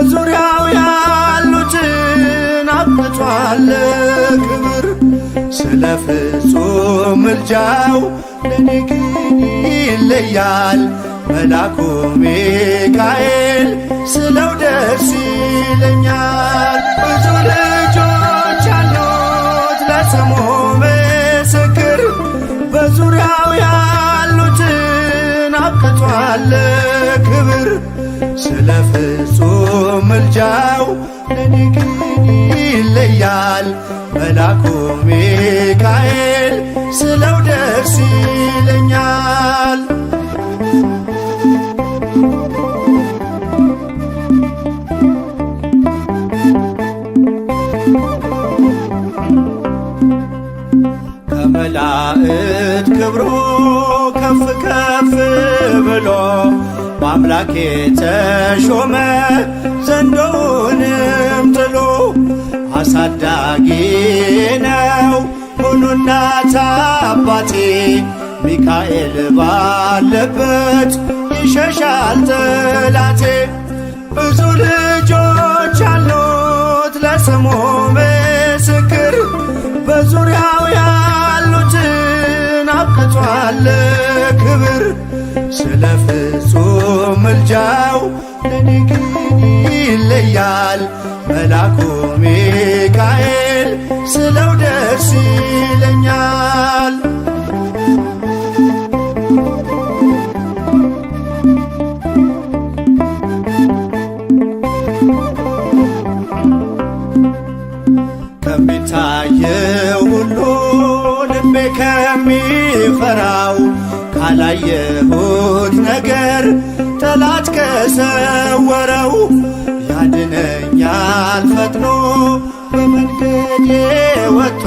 በዙሪያው ያሉትን አብቅቷል ክብር። ስለ ፍጹም ምልጃው ለኔ ግን ይለያል መላኩ ሚካኤል ስለው ደስ ይለኛል። ብዙ ልጆች አሉት ለስሙ ምስክር በዙሪያው ያሉትን አብቅቷል ክብር። ስለ ፍጹም ምልጃው ለኔ ግን ይለያል መላኩ ሚካኤል ስለው ደስ ይለኛል። ከመላእክት ክብሩ ከፍ ከፍ ብሎ በአምላክ የተሾመ ዘንዶውንም ጥሎ አሳዳጊ ነው ሁኑ እናት አባቴ። ሚካኤል ባለበት ይሸሻል ጠላቴ። ብዙ ልጆች አሉት ለስሙ ምስክር በዙሪያው ያሉትን አብቅቷል ክብር። ስለ ፍጹም ምልጃው ለኔ ግን ይለያል መላኩ ሚካኤል ስለው ደስ ይለኛል። ከሚታየው ሁሉ ልቤ ከሚፈራው ካላየሁት ነገር ጠላት ከሰወረው ያድነኛል ፈጥኖ በመንገዴ ወጥቶ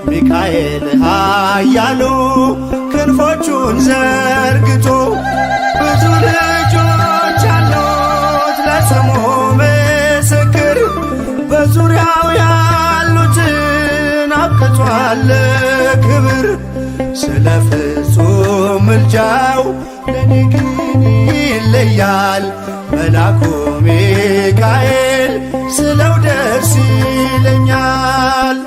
ሚካኤል ኃያሉ ክንፎቹን ዘርግቶ። ብዙ ልጆች አሉት ለስሙ ምስክር በዙሪያው ያሉትን አብቅቷል ክብር። ስለ ፍጹም ምልጃው ለኔ ግን ይለያል መላኩ ሚካኤል ስለው ደስ ይለኛል።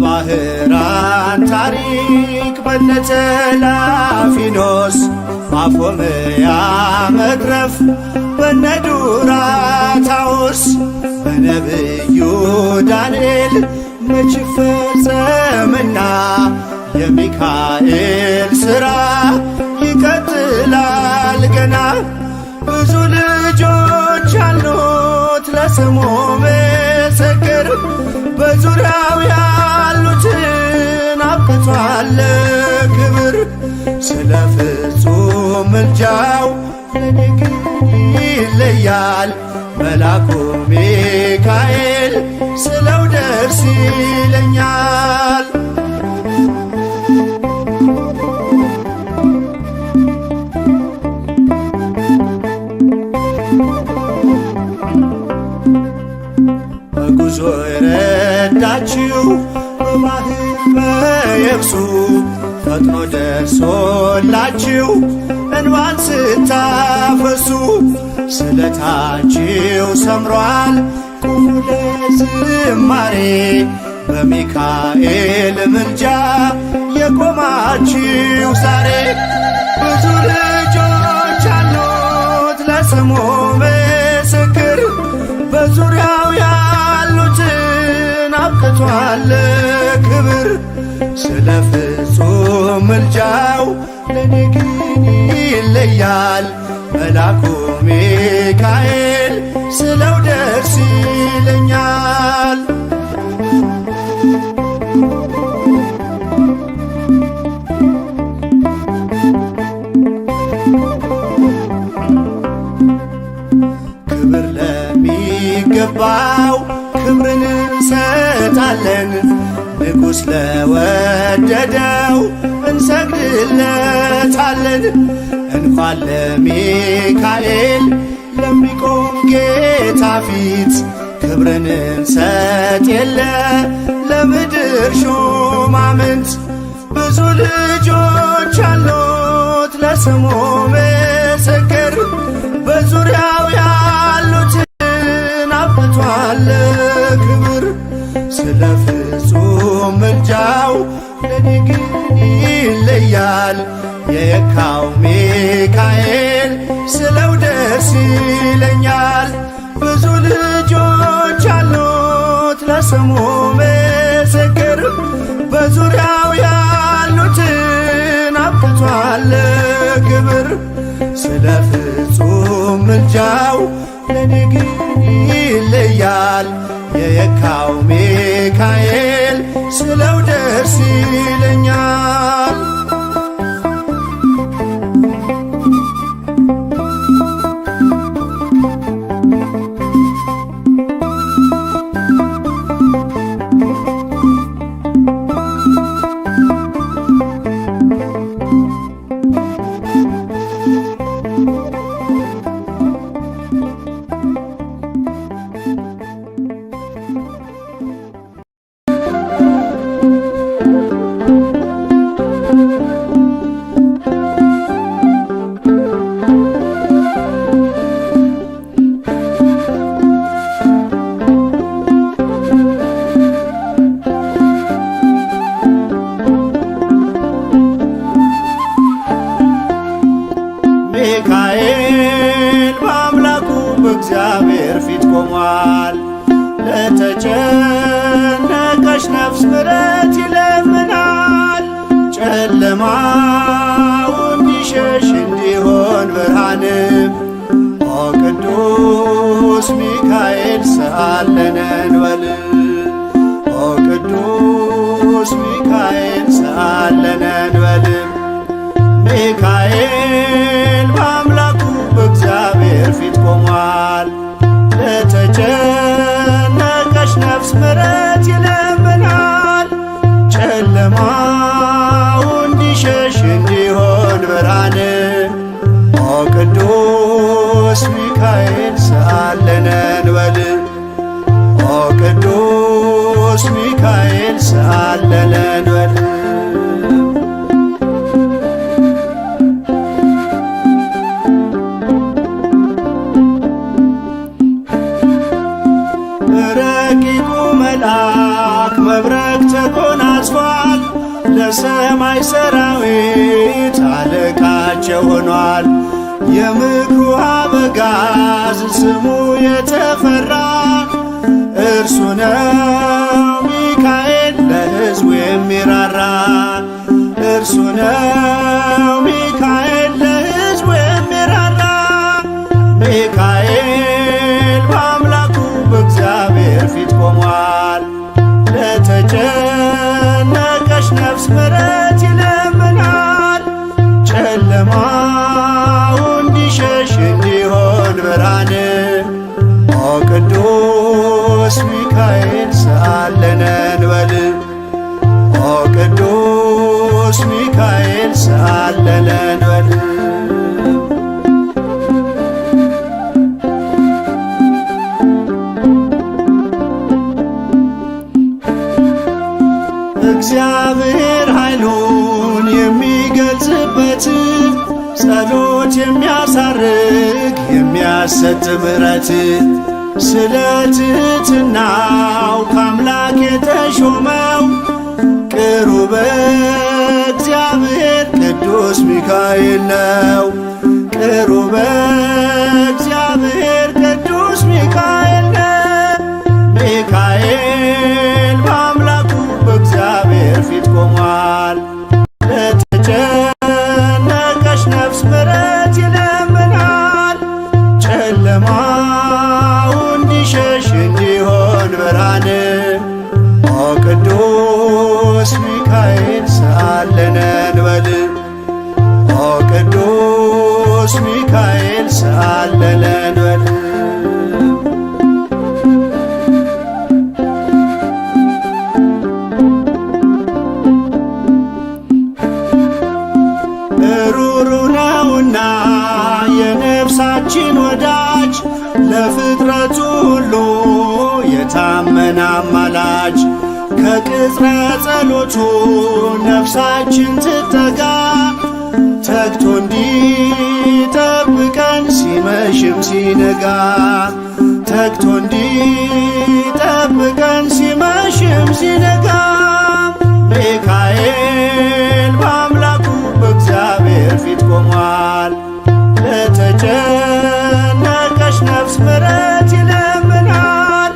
በባህራን ታሪክ በነ ተላፊኖስ ባፎምያ መትረፍ በነ ዱራታውስ በነብዩ ዳንኤል መች ፈጸምና የሚካኤል ሥራ ይቀጥላል ገና። ብዙ ልጆች አሉት ለስሙ ምስክር በዙሪያው ያሉትን አብቅቷል ክብር። ስለ ፍጹም ምልጃው ለኔ ግን ይለያል መላኩ ሚካኤል ስለው ደስ ይለኛል። በጉዞ የረዳችው በባህር በየብሱ ፈጥኖ ደርሶላችሁ እንባን ስታፈሱ ስለታችሁ ሰምሯል ቁሙ ለዝማሬ በሚካኤል ምልጃ የቆማችሁ ዛሬ። ብዙ ልጆች አሉት ለስሙ ምስክር በዙሪያው ያሉትን አብቅቷል ክብር። ስለ ፍጹም ምልጃው ለኔ ግን ይለያል መላኩ ሚካኤል ስለው ደስ ይለኛል። ክብር ለሚገባው ክብርን እንሰጣለን ንጉሥ ለወደደው እንሰግድለታለን። እንኳን ለሚካኤል ለሚቆም ጌታ ፊት ክብርን እንሰጥ የለ የምድር ሹማምንት ብዙ ልጆች አሉት ለስሙ ምስክር በዙሪያው ያሉትን አብቅቷል ክብር። ስለ ፍጹም ምልጃው ለኔ ግን ይለያል የየካው ሚካኤል ስለው ደስ ይለኛል። ብዙ ልጆች አሉት ለስሙ ምስክር በዙሪያው ያሉትን አብቅቷል ክብር። ስለ ፍጹም ምልጃው ለኔ ግን ይለያል የየካው ሚካኤል ስለው ደስ ይለኛል። ሚካኤል በአምላኩ በእግዚአብሔር ፊት ቆሟል። ለተጨነቀች ነፍስ ምሕረት ይለምናል። ጨለማው እንዲሸሽ እንዲሆን ብርሃንም ኦ ቅዱስ ሚካኤል ሰአለነ እንበል። ኦ ቅዱስ ሚካኤል ሰአለነ እንበል። ሚካኤል በአምላኩ በእግዚአብሔር ፊት ቆሟል። ለተጨነቀች ነፍስ ምሕረት ይለምናል። ጨለማው እንዲሸሽ እንዲሆን ብርሃን ኦ ቅዱስ ሚካኤል ሰአለነ እንበል። ኦ ቅዱስ ሚካኤል ሰአለነ እንበል። ረቂቁ መልአክ መብረቅ ተጎናጽፏል። ለሰማይ ሰራዊት አለቃቸው ሆኗል። የምክሩ አበጋዝ ስሙ የተፈራ እርሱ ነው ሚካኤል ለሕዝቡ የሚራራ። እርሱ ነው ሚካኤል ለሕዝቡ የሚራራ። ሚካኤል በአምላኩ በእግዚአብሔር ፊት ቆሟል። ለተጨነቀች ነፍስ ምሕረት ይለምናል። ጨለማው እንዲሸሽ እንዲሆን ብርሃን ኦ ቅዱስ ሚካኤል ሰአለነ እንበል። ኦ ቅዱስ ሚካኤል ሰአለነ እንበል። እግዚአብሔር ኃይሉን የሚገልጽበት ጸሎት የሚያሳርግ የሚያሰጥ ምሕረት ስለ ትሕትናው ከአምላክ የተሾመው ቅሩበ እግዚአብሔር ቅዱስ ሚካኤል ነው። ቅሩበ እግዚአብሔር ቅዱስ ሚካኤል ነው። ሚካኤል በአምላኩ በእግዚአብሔር ፊት ቆሟል። ለተጨነቀች ነፍስ ምሕረት ይለምናል። ጨለማው እንዲሸሽ እንዲሆን ብርሃን ኦ ቅዱስ ሚካኤል ሰአለነ እንበል። ኦ ቅዱስ ሚካኤል ሰአለነ እንበል። ሩሩ ነውና የነፍሳችን ወዳጅ ለፍጥረቱ ሁሉ የታመነ አማላጅ በቅጽረ ጸሎቱ ነፍሳችን ትተጋ ተግቶ እንዲጠብቀን ሲመሽም ሲነጋ ተግቶ እንዲጠብቀን ሲመሽም ሲነጋ ሚካኤል በአምላኩ በእግዚአብሔር ፊት ቆሟል። ለተጨነቀች ነፍስ ምሕረት ይለምናል።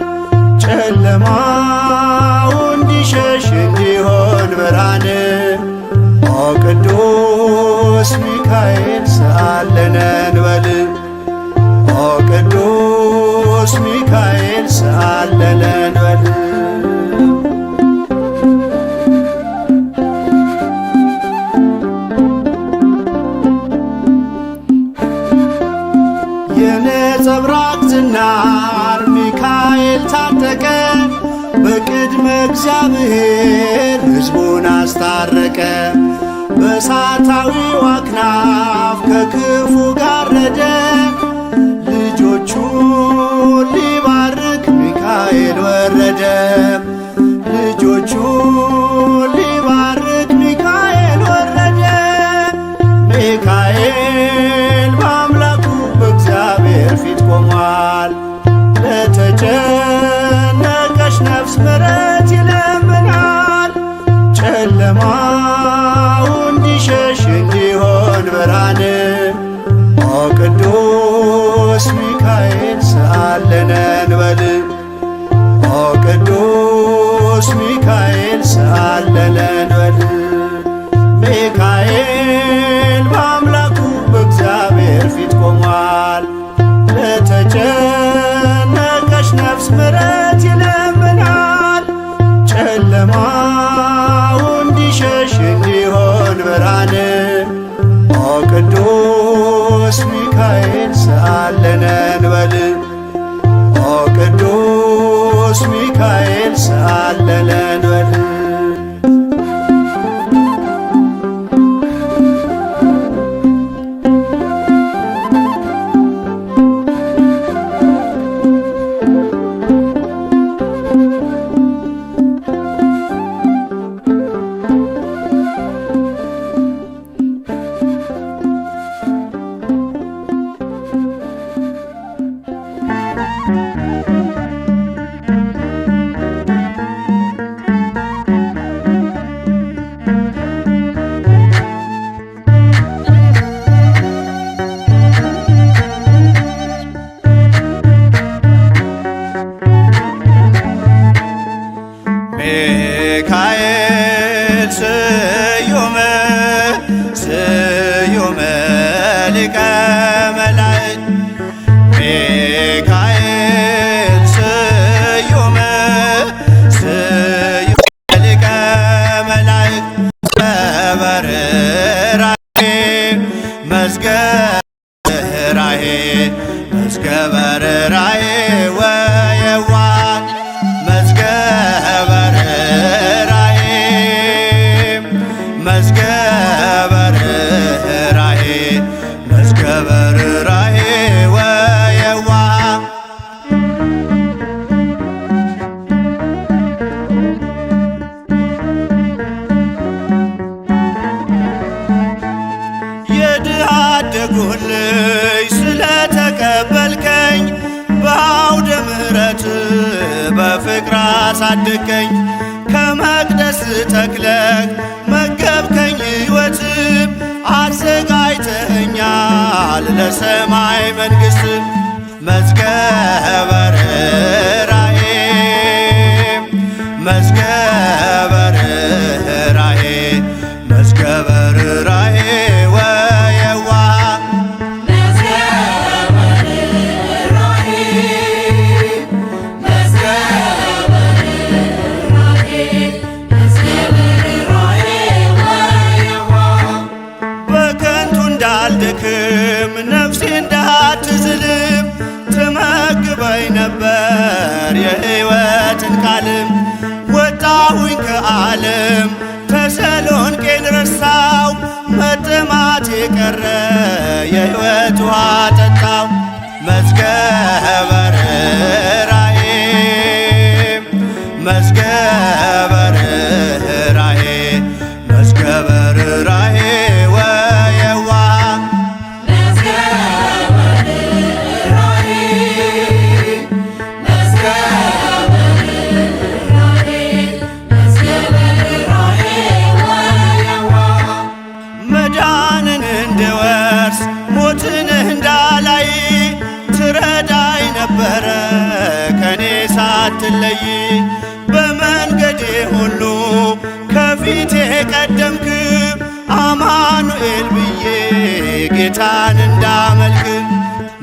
ጨለማው እንዲሸሽ እንዲሆን ብርሃን ኦ ቅዱስ ሚካኤል ሰአለነ እንበል ኦ ቅዱስ ሚካኤል ሰአለነ እንበል። የነጸብራቅ ዝናር ሚካኤል ታጠቀ በቅድመ እግዚአብሔር ሕዝቡን አስታረቀ። በእሳታዊው አክናፍ ከክፉ ጋረደ ልጆቹን ሊባርክ ሚካኤል ወረደ። ልጆቹን ሊባርክ ሚካኤል ወረደ። ሚካኤል በአምላኩ በእግዚአብሔር ፊት ቆሟል። ለተጨነቀች ነፍስ ምሕረት ይለምናል። ጨለማው እንዲሸሽ እንዲሆን ብርሃን ኦ ቅዱስ ሚካኤል ሰአለነ እንበል ኦ ቅዱስ ሚካኤል ሰአለነ እንበል። ሚካኤል በአምላኩ በእግዚአብሔር ፊት ቆሟል። ለተጨነቀች ነፍስ ምሕረት ይለምናል። ጨለማው እንዲሸሽ እንዲሆን ብርሃን ኦ ቅዱስ ሚካኤል ሰአለነ እንበል ኦ ቅዱስ ሚካኤል ሰአለነ እንበል። ሚካኤል ስዩም ስዩም ሊቀ መላእክት ሚካኤል ስዩም ስዩም ሊቀ መላእክት በበርራሄ መዝገበ ርኅራኄ መዝገበ ርኅራኄ ወየዋህ መዝገበ ርኅራኄ መዝገበ ርኅራኄ መዝገበ ርኅራኄ ወየዋህ የድሃ አደጉን ልጅ ስለተቀበልከኝ በአውደ ምሕረት በፍቅር አሳደገኝ። ከመቅደስ ተክለህ መገብከኝ ሕይወትም አዘጋጅተኸኛል ለሰማይ መንግሥት መዝገበ ርኅራኄ መዝገበ ርኅራኄ መዝገበ ርኅራኄ ወየዋህ በከንቱ እንዳልደክም ነፍሴ እንዳትዝልም ትመግበኝ ነበር የሕይወትን ቃልም ወጣሁኝ ከዓለም ተሰሎንቄን ረሳው መጠማት የቀረ የሕይወት ውሃ ጠጣው መዝገበ ርኅራኄ መዝገበ በፊቴ ቀደምክ አማኑኤል ብዬ ጌታን እንዳመልክ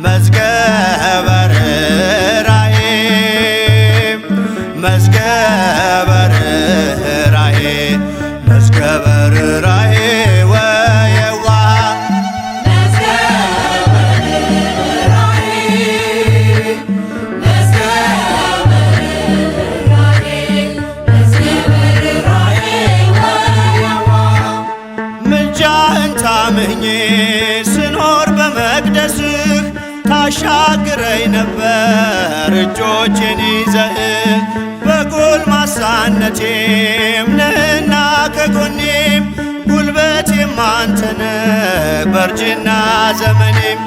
መዝገበ ርኅራኄ መዝገበ ርኅራኄ መዝገበ ርኅራኄ ወየዋህ ምልጃህን ታምኜ ስኖር በመቅደስህ ታሻግረኝ ነበር እጆቼን ይዘህ በጎልማሳነቴም ነህና ከጎኔም ጉልበቴም አንተነህ በእርጅና ዘመኔም